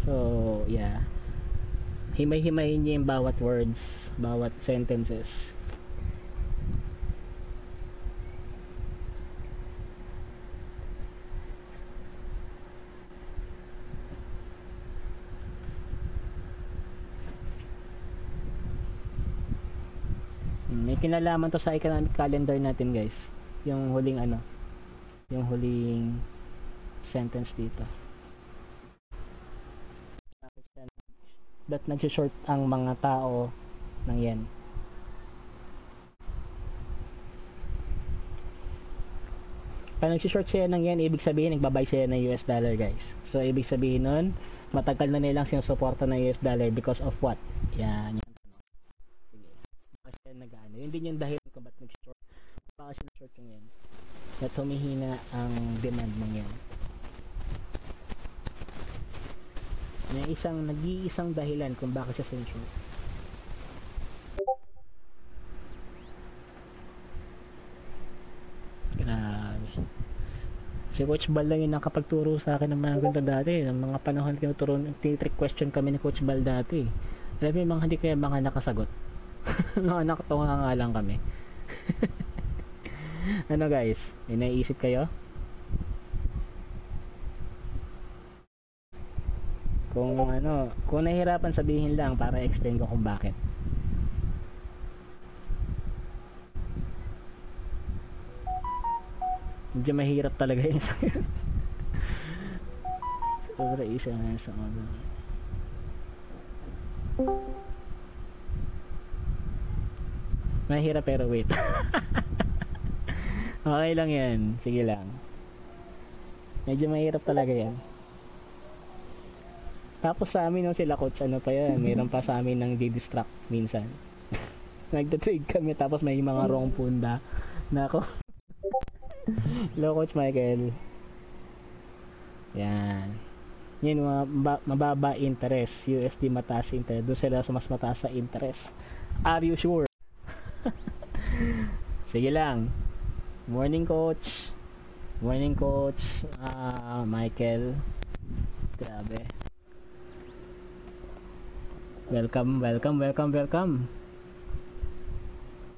So, yeah. Himay-himayin niyo yung bawat words, bawat sentences. May kinalaman to sa economic calendar natin, guys. Yung huling ano, yung huling sentence dito. That nag-short ang mga tao ng yen. Pag nag-short siya ng yen, ibig sabihin nagbabay siya ng US dollar, guys. So ibig sabihin nun, matagal na nilang sinusuporta ng US dollar because of what? Yan, yung tanong. Sige. Kasi nag-ano, yun din yung dahilan kung ba't nag-short. Baka siya-short yung yen. At humihina ang demand ng yen. May nag-iisang dahilan kung bakit siya sinushort. Grabe. Si Coach Bal lang yung nakapagturo sa akin ng mga ganito dati. Ng mga panahon trick question kami ni Coach Bal dati. Alam mo yung mga hindi kaya mga nakasagot. Mga nakatunga nga lang kami. Ano guys? May naiisip kayo? Kung nahihirapan sabihin lang para explain ko kung bakit. Medyo mahirap talaga yung sa'yo. Sobra isa nga sa mga. Mahirap pero wait. Okay lang yan. Sige lang. Medyo mahirap talaga yan. Tapos sa amin nung sila coach, ano pa yan, mayroon pa sa amin ng di-distract minsan. Nagda-trade kami tapos may mga wrong punda. Nako. Hello Coach Michael. Yan. Yan, mababa interest. USD mataas interest. Doon sila sa mas mataas sa interest. Are you sure? Sige lang. Morning Coach. Morning Coach Michael. Grabe. Welcome.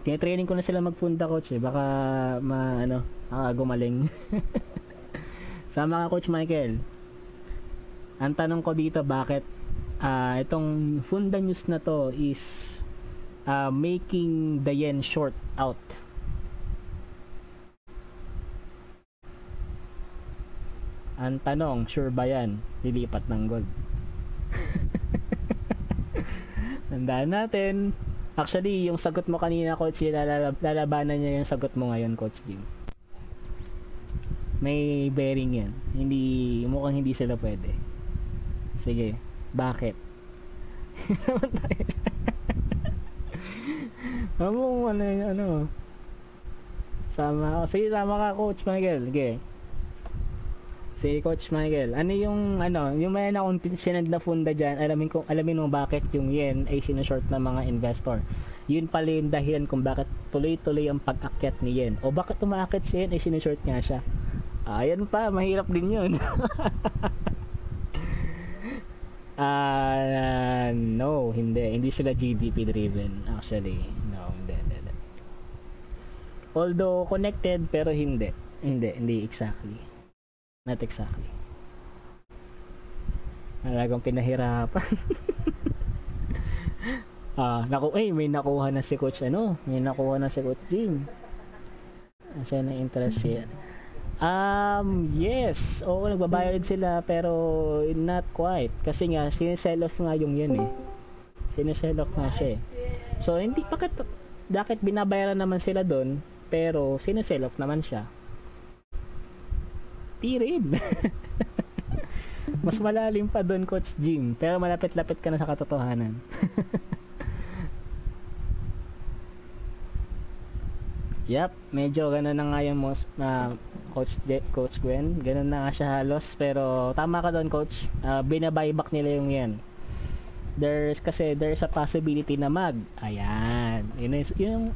Kaya-training ko na sila magpunta Coach eh. Baka gumaling. Sama ka Coach Michael. Ang tanong ko dito, bakit itong Funda News na to is making the yen short out. Ang tanong, sure ba yan? Lilipat ng gold. Tandaan natin. Actually, yung sagot mo kanina, Coach, lalabanan niya yung sagot mo ngayon, Coach Jim. May bearing yan. Mukhang hindi sila pwede. Sige, bakit? Sige, sama ka, Coach Michael. Sige. Si Coach Michael, yung may akong sinend na funda dyan, alamin mo bakit yung yen ay sinushort ng mga investor. Yun pala yung dahilan kung bakit tuloy-tuloy ang pag-akyat ni yen. O bakit umaakit si yen ay sinushort nga siya. Ayan pa, mahirap din yun. No, hindi sila GDP driven actually. No, hindi. Although connected pero hindi. Hindi exactly. Not exactly. Talagang pinahirapan. May nakuha na si Coach may nakuha na si Coach Jim. Siya na interest yan. Yes. Oo, nagbabayad sila pero not quite. Kasi nga, sinesell off nga yung yan eh. Sinesell off nga siya eh. So, hindi, bakit binabayaran naman sila doon pero sinesell off naman siya? Period. Mas malalim pa doon, Coach Jim. Pero malapit-lapit ka na sa katotohanan. Yep, medyo ganun na nga yung Coach Gwen. Ganun na nga siya halos. Pero tama ka doon, Coach. Binabuyback nila yung yan. There's a possibility na ayan. Yung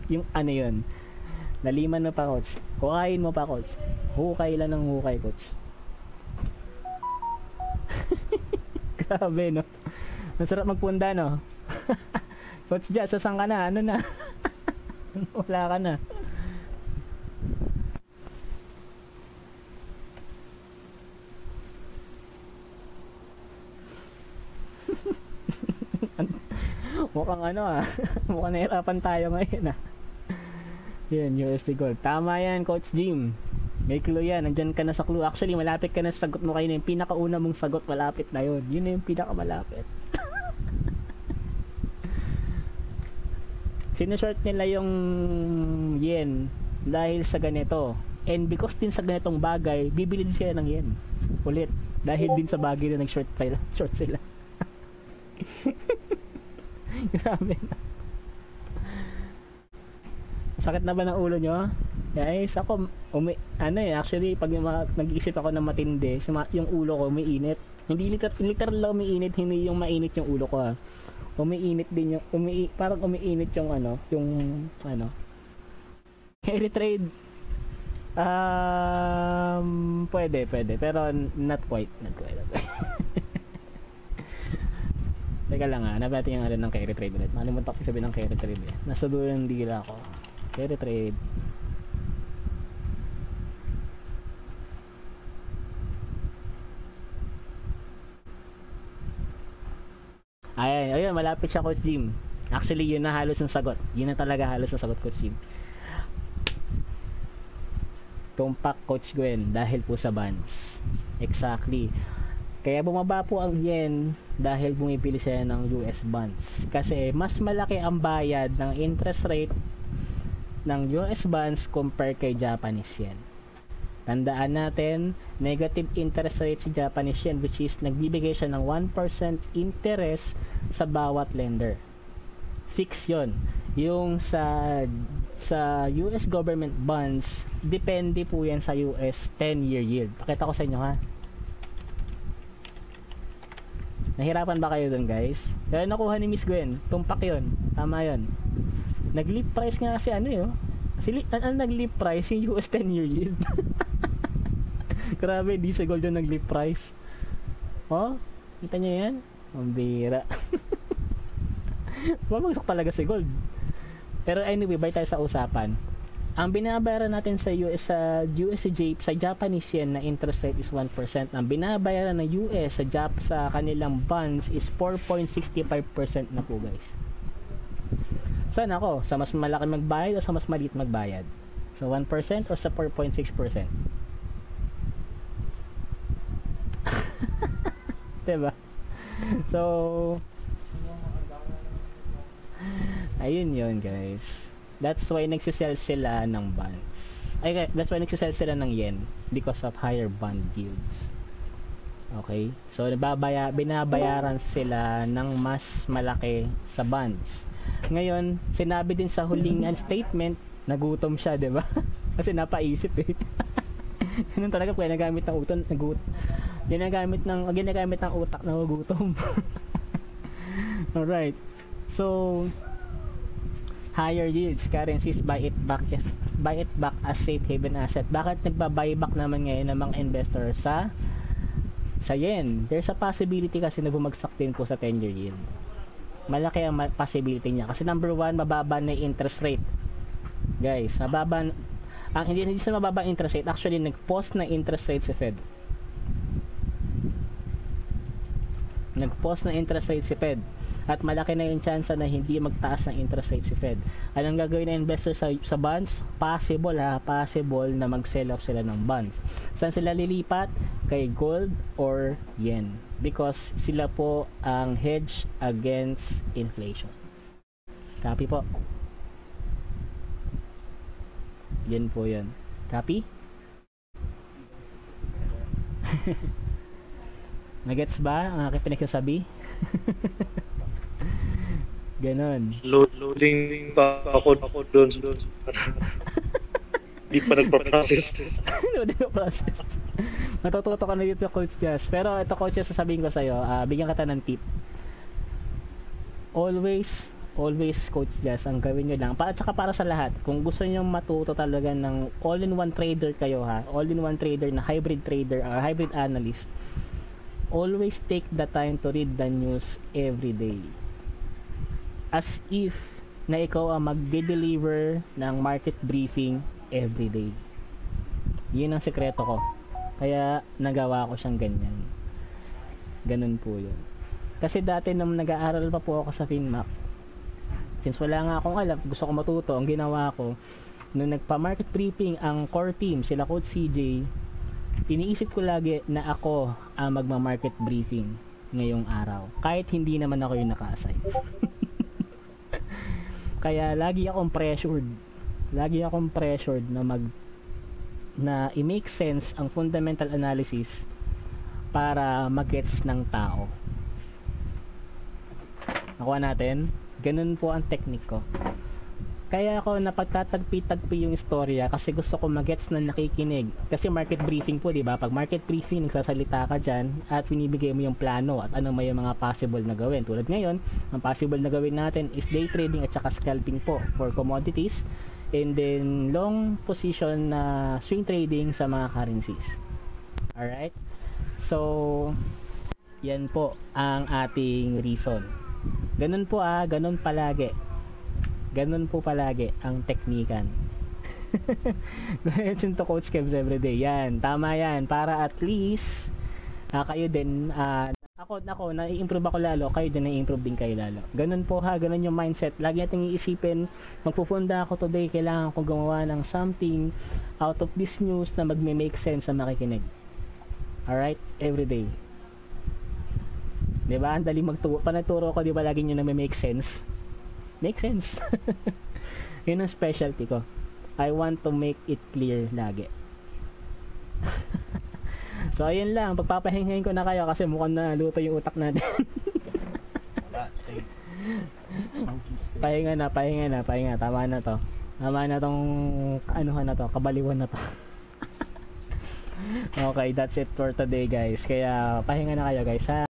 yung yun. Naliman mo pa, Coach. Hukayin mo pa, Coach. Hukay lang ng hukay, Coach. Grabe, no? Masarap magpunda, no? Coach Jazz, sasang ka na? Ano na? Wala ka na. Mukhang mukhang nahirapan tayo ngayon Yun, USD Gold. Tama yan, Coach Jim. May clue yan. Nandyan ka na sa clue. Actually, malapit ka na sa sagot mo kayo. Yung pinakauna mong sagot, malapit na yun. Yun na yung pinakamalapit. Sinashort nila yung yen dahil sa ganito. And because din sa ganitong bagay, bibili din sila ng yen. Ulit. Dahil din sa bagay na nag-short sila. Grabe na. Sakit na ba ng ulo nyo? Guys, ako, actually, pag nag-iisip ako ng matindi, yung ulo ko umiinit. Hindi literal lang umiinit, hindi yung mainit yung ulo ko Umiinit din yung, parang umiinit yung carry trade. Pwede, pero not quite. Teka lang natin yung ng carry trade ulit. Nakalimutan ko sabihin ng carry trade Nasa dulo ng dila ko. Carry trade. Ayun, malapit siya, Coach Jim. Actually, yun na halos ang sagot. Yun na talaga halos ang sagot, Coach Jim. Tumpak, Coach Gwen, dahil po sa bonds. Exactly. Kaya bumaba po ang yen dahil bumibili siya ng US bonds. Kasi mas malaki ang bayad ng interest rate ng US bonds compare kay Japanese yen. Tandaan natin, negative interest rate si Japanese yen, which is nagbibigay siya ng 1% interest sa bawat lender. Fix yon. Yung sa US government bonds, depende po yan sa US 10-year yield. Pakita ko sa inyo Nahirapan ba kayo dun, guys? Kaya nakuha ni Miss Gwen, tumpak yun. Tama yun. Nag-leap price nga kasi nag-leap price yung US 10-year yield. Grabe, di sa gold yung nag-leap price. Kita nyo yan? Ang bira. Bumagsak talaga si gold. Pero anyway, balik tayo sa usapan. Ang binabayaran natin sa sa Japanese yen na interest rate is 1%. Ang binabayaran ng US sa kanilang bonds is 4.65% na po, guys. Saan ako? Sa mas malaki magbayad o sa mas maliit magbayad? Sa 1% o sa 4.6%? Diba? So, ayun yun, guys. That's why nagsisell sila ng bonds. That's why nagsisell sila ng yen because of higher bond yields. Okay? So, binabayaran sila ng mas malaki sa bonds. Ngayon, sinabi din sa huling statement, nagutom siya, di ba? Kasi napaisip Ganun talaga kung ginagamit ng ginagamit ng utak na nagugutom. Alright. So, higher yields currencies buy it back as safe haven asset. Bakit nagba-buyback naman ngayon ng mga investor sa yen? There's a possibility kasi na bumagsak din po sa 10-year yield. malaki ang possibility niya. Kasi number one, mababa na yung interest rate. Guys, mababa, ang hindi sa mababa interest rate, actually nag-post na interest rate si Fed. Nag-post na interest rate si Fed. At malaki na yung chance na hindi magtaas ng interest rate si Fed. Anong gagawin ng investor sa bonds? Possible na mag-sell off sila ng bonds. Saan sila lilipat? Kay gold or yen. Because sila po ang hedge against inflation. Copy po. Yan po yan. Copy? Nagets ba ang aking pinagsasabi? Ganon. Loading pa ako doon. Hindi pa nagpa-process. Hindi pa process. Matututo ka na dito, Coach Jazz. Pero ito, Coach Jazz, sasabihin ko sa'yo, bigyan kita ng tip. Always, Coach Jazz, ang gawin nyo lang, at saka para sa lahat, kung gusto nyo matuto talaga ng all-in-one trader kayo ha, all-in-one trader na hybrid trader or hybrid analyst, always take the time to read the news every day. As if na ikaw ang magde-deliver ng market briefing every day. Yun ang sekreto ko. Kaya nagawa ko siyang ganyan. Ganun po yun. Kasi dati nung nag-aaral pa po ako sa FinMac, since wala nga akong alam, gusto ko matuto, ang ginawa ko, nung nagpa-market briefing ang core team, sila Coach CJ, iniisip ko lagi na ako ang magma-market briefing ngayong araw. Kahit hindi naman ako yung naka-assign. Kaya lagi akong pressured. Lagi akong pressured na i-make sense ang fundamental analysis para mag-gets ng tao. Nakuha natin? Ganun po ang technique ko. Kaya ako napagtatagpi-tagpi yung istorya kasi gusto ko mag-gets na nakikinig. Kasi market briefing po, di ba? Pag market briefing, nagsasalita ka dyan at binibigay mo yung plano at ano may mga possible na gawin. Tulad ngayon, ang possible na gawin natin is day trading at saka scalping po for commodities, and then long position na swing trading sa mga currencies. Alright? So, yan po ang ating reason. Ganun po ganun palagi. Ganun po palagi ang teknikan. Listen to Coach Kevs everyday. Yan, tama yan. Para at least kayo din, ako nai-improve ako lalo, kayo din nai-improve din kayo lalo. Ganun po ganun yung mindset. Lagi nating iisipin, magpupunda ako today, kailangan ko gumawa ng something out of this news na magme-make sense sa makikinig. Alright? Everyday. Diba? Ang dali panaturo ko, diba lagi nyo na may make sense? Make sense. Yun ang specialty ko. I want to make it clear lagi. So ayun lang, pagpapahingayin ko na kayo kasi mukhang naluto yung utak natin. Pahinga na. Tama na to. Tama na tong anuhan na to, kabaliwan na to. Okay, that's it for today guys. Kaya pahinga na kayo guys ha.